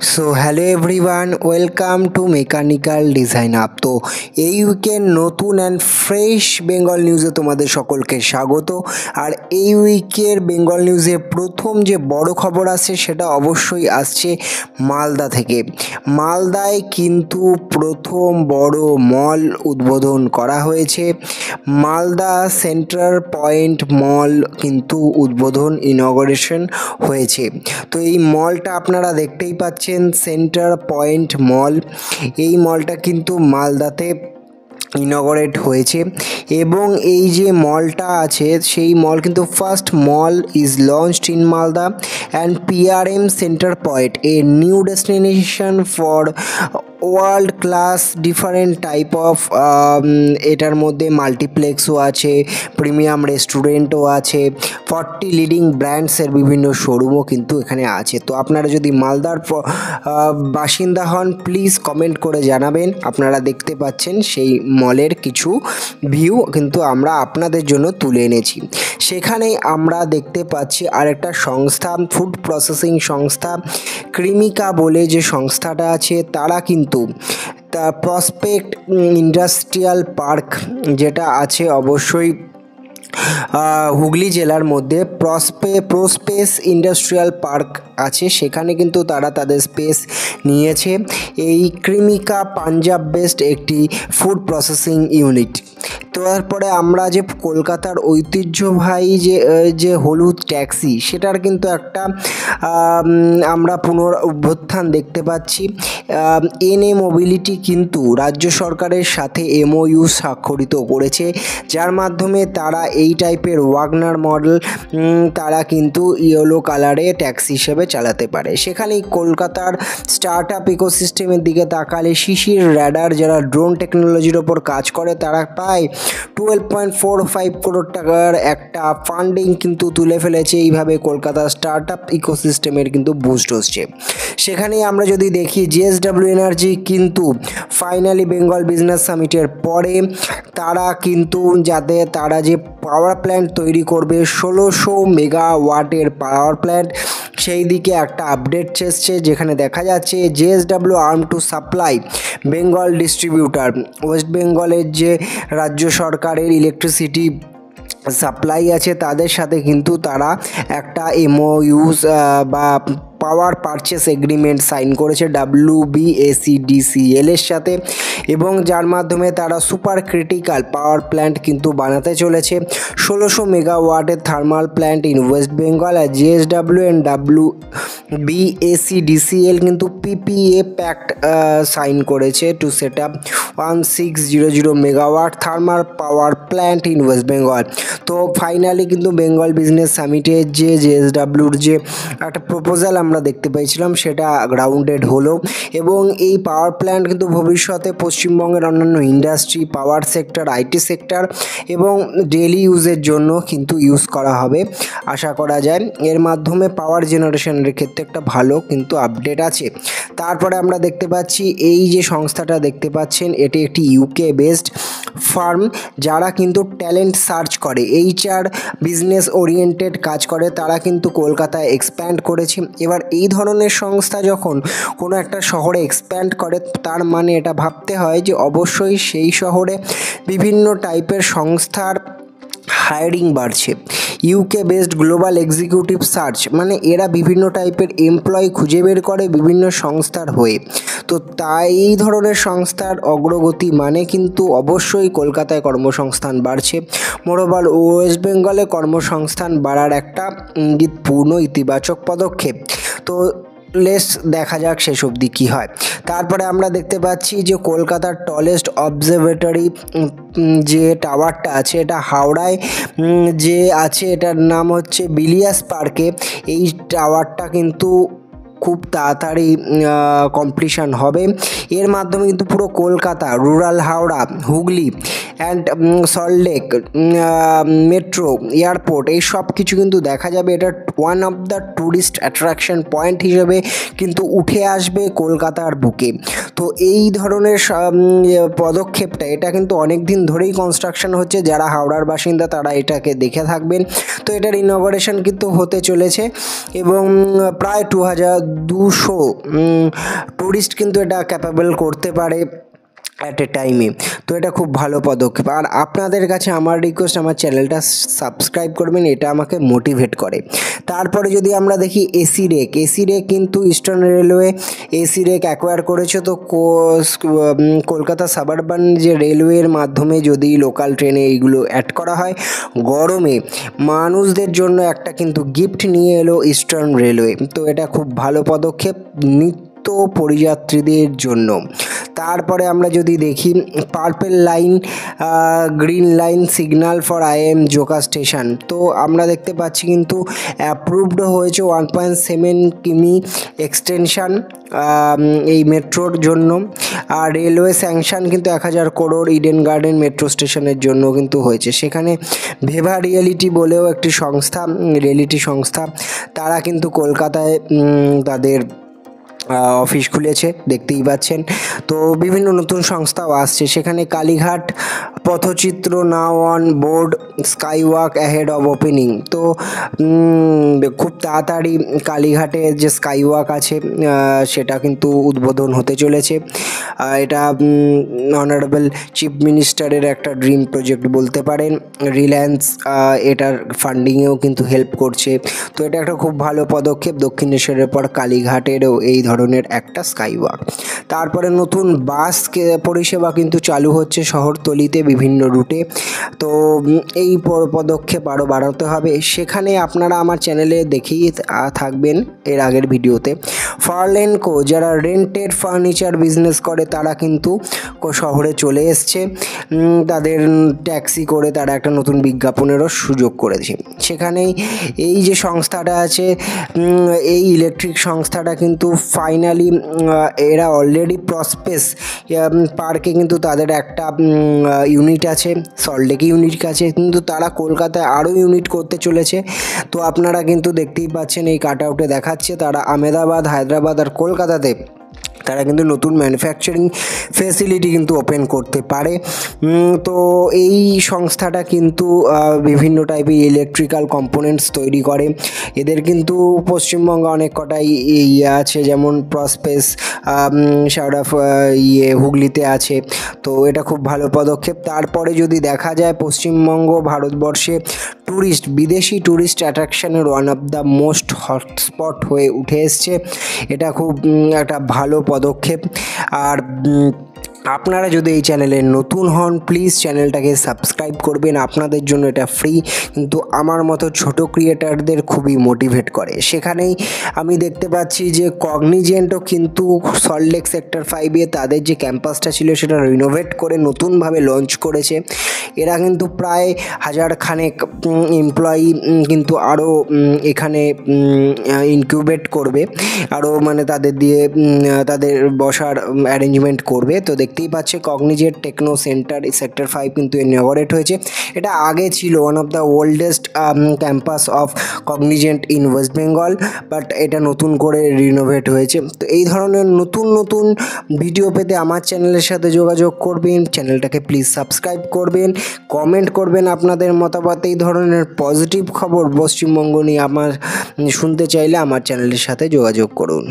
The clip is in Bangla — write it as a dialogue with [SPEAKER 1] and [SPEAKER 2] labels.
[SPEAKER 1] So hello everyone, welcome to mechanical design up. তো এই উইকের নতুন অ্যান্ড ফ্রেশ বেঙ্গল নিউজে তোমাদের সকলকে স্বাগত। আর এই উইকের বেঙ্গল নিউজে প্রথম যে বড় খবর আসছে সেটা অবশ্যই আসছে মালদা থেকে। মালদায় কিন্তু প্রথম বড় মল উদ্বোধন করা হয়েছে। মালদা সেন্ট্রাল পয়েন্ট মল কিন্তু ইনগরেশন হয়েছে। তো এই মলটা আপনারা দেখতেই পাচ্ছেন, সেন্টার পয়েন্ট মল। এই মলটা কিন্তু মালদাতে ইনগরেট হয়েছে এবং এই যে মলটা আছে সেই মল কিন্তু first mall is launched in Malda and PRM centre point a new destination for world class different type of এটার মধ্যে মাল্টিপ্লেক্সও আছে, প্রিমিয়াম রেস্টুরেন্টও আছে, 40 লিডিং ব্র্যান্ডসের বিভিন্ন শোরুমও কিন্তু এখানে আছে। তো আপনারা যদি মালদার বাসিন্দা হন প্লিজ কমেন্ট করে জানাবেন। আপনারা দেখতে পাচ্ছেন সেই মলের কিছু ভিউ কিন্তু আমরা আপনাদের জন্য তুলে এনেছি। সেখানেই আমরা দেখতে পাচ্ছি আরেকটা সংস্থা, ফুড প্রসেসিং সংস্থা ক্রিমিকা বলে যে সংস্থাটা আছে, তারা কিন্তু প্রসপেক্ট ইন্ডাস্ট্রিয়াল পার্ক যেটা আছে অবশ্যই হুগলি জেলার মধ্যে প্রোস্পেস ইন্ডাস্ট্রিয়াল পার্ক আছে, সেখানে কিন্তু তারা তাদের স্পেস নিয়েছে। এই ক্রিমিকা পাঞ্জাব বেসড একটি ফুড প্রসেসিং ইউনিট। তো তারপরে আমরা যে কলকাতার ঐতিহ্যবাহী যে হলুদ ট্যাক্সি সেটার কিন্তু একটা আমরা পুনরুত্থান দেখতে পাচ্ছি। এনএ মোবিলিটি কিন্তু রাজ্য সরকারের সাথে এমওইউ স্বাক্ষরিত করেছে, যার মাধ্যমে তারা এই টাইপের ওয়াগনার মডেল তারা কিন্তু ইয়েলো কালারে ট্যাক্সি হিসেবে চালাতে পারে। সেখানেই কলকাতার স্টার্ট আপ ইকোসিস্টেমের দিকে তাকালে শিশির র্যাডার যারা ড্রোন টেকনোলজির ওপর কাজ করে তারা প্রায় 12.45 করোড় টাকার একটা ফান্ডিং কিন্তু তুলে ফেলেছে। এইভাবে কলকাতার স্টার্ট আপ ইকোসিস্টেমের কিন্তু বুস্ট হচ্ছে। সেখানেই আমরা যদি দেখি জেএসডব্লিউ এনার্জি কিন্তু ফাইনালি বেঙ্গল বিজনেস সামিটের পরে তারা কিন্তু তারা যে পাওয়ার প্ল্যান্ট তৈরি করবে 1600 মেগাওয়াটের পাওয়ার প্ল্যান্ট, সেই দিকে একটা আপডেট এসছে, যেখানে দেখা যাচ্ছে JSW arm to supply Bengal distributor, West বেঙ্গলের যে রাজ্য সরকারের ইলেকট্রিসিটি সাপ্লাই আছে তাদের সাথে কিন্তু তারা একটা এমওইউস বা পাওয়ার পারচেস এগ্রিমেন্ট সাইন করেছে WBACDCL এর সাথে, এবং যার মাধ্যমে তারা সুপার ক্রিটিক্যাল পাওয়ার প্ল্যান্ট কিন্তু বানাতে চলেছে 1600 মেগাওয়াটের thermal plant in West Bengal. আর জেএসডব্লিউ অ্যান্ড WBACDCL কিন্তু পিপিএ প্যাক্ট সাইন করেছে to set up 1600 megawatt thermal power plant in West Bengal. তো ফাইনালি কিন্তু বেঙ্গল বিজনেস সামিটের যে জেএসডব্লিউর যে একটা প্রপোজাল আমরা দেখতে পেয়েছিলাম সেটা গ্রাউন্ডেড হলো, এবং এই পাওয়ার প্ল্যান্ট কিন্তু ভবিষ্যতে পশ্চিমবঙ্গের অন্যান্য industry, power sector, IT sector এবং ডেইলি ইউজের জন্য কিন্তু ইউজ করা হবে আশা করা যায়। এর মাধ্যমে পাওয়ার জেনারেশনের ক্ষেত্রে একটা ভালো কিন্তু আপডেট আছে। তারপরে আমরা দেখতে পাচ্ছি এই যে সংস্থাটা দেখতে পাচ্ছেন এটি একটি ইউকে বেসড ফার্ম যারা কিন্তু ট্যালেন্ট সার্চ করে, HR বিজনেস ওরিয়েন্টেড কাজ করে, তারা কিন্তু কলকাতায় এক্সপ্যান্ড করেছে। এবার এই ধরনের সংস্থা যখন কোনো একটা শহরে এক্সপ্যান্ড করে তার মানে এটা ভাবতে হয় যে অবশ্যই সেই শহরে বিভিন্ন টাইপের সংস্থার হায়ারিং বাড়ছে। UK based global executive search মানে এরা বিভিন্ন টাইপের এমপ্লয়ি খুঁজে বের করে বিভিন্ন সংস্থার হয়ে। তো তাই এই ধরনের সংস্থার অগ্রগতি মানে কিন্তু অবশ্যই কলকাতায় কর্মসংস্থান বাড়ছে। মোরওভার ওয়েস্ট বেঙ্গলে কর্মসংস্থান বাড়ার একটা ইঙ্গিতপূর্ণ ইতিবাচক পদক্ষেপ। তো দেখা যাক শেষ অবধি কী হয়। তারপরে আমরা দেখতে পাচ্ছি যে কলকাতার টলেস্ট অবজারভেটরি যে টাওয়ারটা আছে এটা হাওড়ায় যে আছে, এটার নাম হচ্ছে বিলিয়াস পার্কে। এই টাওয়ারটা কিন্তু খুব তাড়াতাড়ি কমপ্লিশন হবে। এর মাধ্যমে কিন্তু পুরো Kolkata, rural Howrah, Hooghly and Salt Lake metro, airport এই সব কিছু কিন্তু দেখা যাবে। এটা one of the tourist attraction point হিসেবে কিন্তু উঠে আসবে কলকাতার বুকে। তো এই ধরনের পদক্ষেপটা এটা কিন্তু অনেক দিন ধরেই কনস্ট্রাকশন হচ্ছে, যারা হাওড়ার বাসিন্দা তারা এটাকে দেখে থাকবেন। তো এটার ইনগরেশন কিন্তু হতে চলেছে এবং প্রায় 200 টুরিস্ট কিন্তু এটা ক্যাপাবল করতে পারে অ্যাট এ টাইমে। তো এটা খুব ভালো পদক্ষেপ। আর আপনাদের কাছে আমার রিকোয়েস্ট, আমার চ্যানেলটা সাবস্ক্রাইব করবেন, এটা আমাকে মোটিভেট করে। তারপরে যদি আমরা দেখি এসি রেক কিন্তু eastern railway AC rake acquire করেছে। তো কলকাতা সাবারবান যে রেলওয়ের মাধ্যমে যদি লোকাল ট্রেনে এইগুলো অ্যাড করা হয়, গরমে মানুষদের জন্য একটা কিন্তু গিফট নিয়ে এলো ইস্টার্ন রেলওয়ে। তো এটা খুব ভালো পদক্ষেপ পরিযাত্রীদের জন্য। তারপরে আমরা যদি দেখি purple line, green line signal for IIM Joka station. তো আমরা দেখতে পাচ্ছি কিন্তু অ্যাপ্রুভড হয়েছে 1.7 কিমি এক্সটেনশান এই মেট্রোর জন্য। আর রেলওয়ে স্যাংশন কিন্তু 1000 করোড় ইডেন গার্ডেন মেট্রো স্টেশনের জন্য কিন্তু হয়েছে। সেখানে ভেভা রিয়েলিটি বলেও একটি সংস্থা, রিয়েলিটি সংস্থা, তারা কিন্তু কলকাতায় তাদের অফিস খুলেছে, দেখতেই পাচ্ছেন। তো বিভিন্ন নতুন সংস্থাও আসছে। সেখানে কালীঘাট পথচিত্র now on board, skywalk ahead of opening. তো খুব তাড়াতাড়ি কালীঘাটে যে স্কাইওয়াক আছে সেটা কিন্তু উদ্বোধন হতে চলেছে। এটা অনারেবল চিফ মিনিস্টারের একটা ড্রিম প্রজেক্ট বলতে পারেন। রিলায়েন্স এটার ফান্ডিংয়েও কিন্তু হেল্প করছে। তো এটা একটা খুব ভালো পদক্ষেপ। দক্ষিণেশ্বরের পর কালীঘাটেরও এই ধরনের একটা স্কাইওয়াক। তারপরে নতুন বাস পরিষেবা কিন্তু চালু হচ্ছে শহরতলিতে বিভিন্ন রুটে। তো এই পদক্ষেপ আরও বাড়াতে হবে। সেখানে আপনারা আমার চ্যানেলে দেখেই থাকবেন এর আগের ভিডিওতে, ফার্লেনকো যারা রেন্টেড ফার্নিচার বিজনেস করে তারা কিন্তু শহরে চলে এসছে। তাদের ট্যাক্সি করে তারা একটা নতুন বিজ্ঞাপনেরও সুযোগ করেছে। সেখানেই এই যে সংস্থাটা আছে, এই ইলেকট্রিক সংস্থাটা কিন্তু ফাইনালি এরা অলরেডি প্রসপেস পার্কে কিন্তু তাদের একটা ইউনিট আছে, সল্টলেকে ইউনিট আছে, কিন্তু তারা কলকাতায় আরও ইউনিট করতে চলেছে। তো আপনারা কিন্তু দেখতেই পাচ্ছেন এই কাট আউটে দেখাচ্ছে তারা আহমেদাবাদ, হায়দ্রাবাদ আর কলকাতাতে তারা কিন্তু নতুন ম্যানুফ্যাকচারিং ফেসিলিটি কিন্তু ওপেন করতে পারে। তো এই সংস্থাটা কিন্তু বিভিন্ন টাইপের ইলেকট্রিক্যাল কম্পোনেন্টস তৈরি করে। এদের কিন্তু পশ্চিমবঙ্গে অনেক কটাই ইয়ে আছে, যেমন প্রসপেস হুগলিতে আছে। তো এটা খুব ভালো পদক্ষেপ। তারপরে যদি দেখা যায় পশ্চিমবঙ্গ ভারতবর্ষে বিদেশি ট্যুরিস্ট অ্যাট্রাকশনের one of the most hotspot হয়ে উঠে এসছে। এটা খুব একটা ভালো পদক্ষেপ। আর আপনারা যদি এই চ্যানেলে নতুন হন, প্লিজ চ্যানেলটাকে সাবস্ক্রাইব করবেন। আপনাদের জন্য এটা ফ্রি, কিন্তু আমার মতো ছোট ক্রিয়েটারদের খুবই মোটিভেট করে। সেখানেই আমি দেখতে পাচ্ছি যে কগনিজেন্টও কিন্তু সল্টলেক সেক্টর 5-এ তাদের যে ক্যাম্পাসটা ছিল সেটা রিনোভেট করে নতুনভাবে লঞ্চ করেছে। এরা কিন্তু প্রায় 1000 খানেক এমপ্লয়ি কিন্তু আরও এখানে ইনকিউবেট করবে, আরও মানে তাদের দিয়ে তাদের বসার অ্যারেঞ্জমেন্ট করবে। তো দেখতেই পাচ্ছে কগনিজেন্ট টেকনো সেন্টার সেক্টর 5 কিন্তু ইনঅগারেট হয়েছে। এটা আগে ছিল one of the oldest campus of Cognizant in West Bengal, but এটা নতুন করে রিনোভেট হয়েছে। তো এই ধরনের নতুন নতুন ভিডিও পেতে আমার চ্যানেলের সাথে যোগাযোগ করবেন। চ্যানেলটাকে প্লিজ সাবস্ক্রাইব করবেন, কমেন্ট করবেন আপনাদের মতামত। এই ধরনের পজিটিভ খবর পশ্চিমবঙ্গ নিয়ে আমার শুনতে চাইলে আমার চ্যানেলের সাথে যোগাযোগ করুন।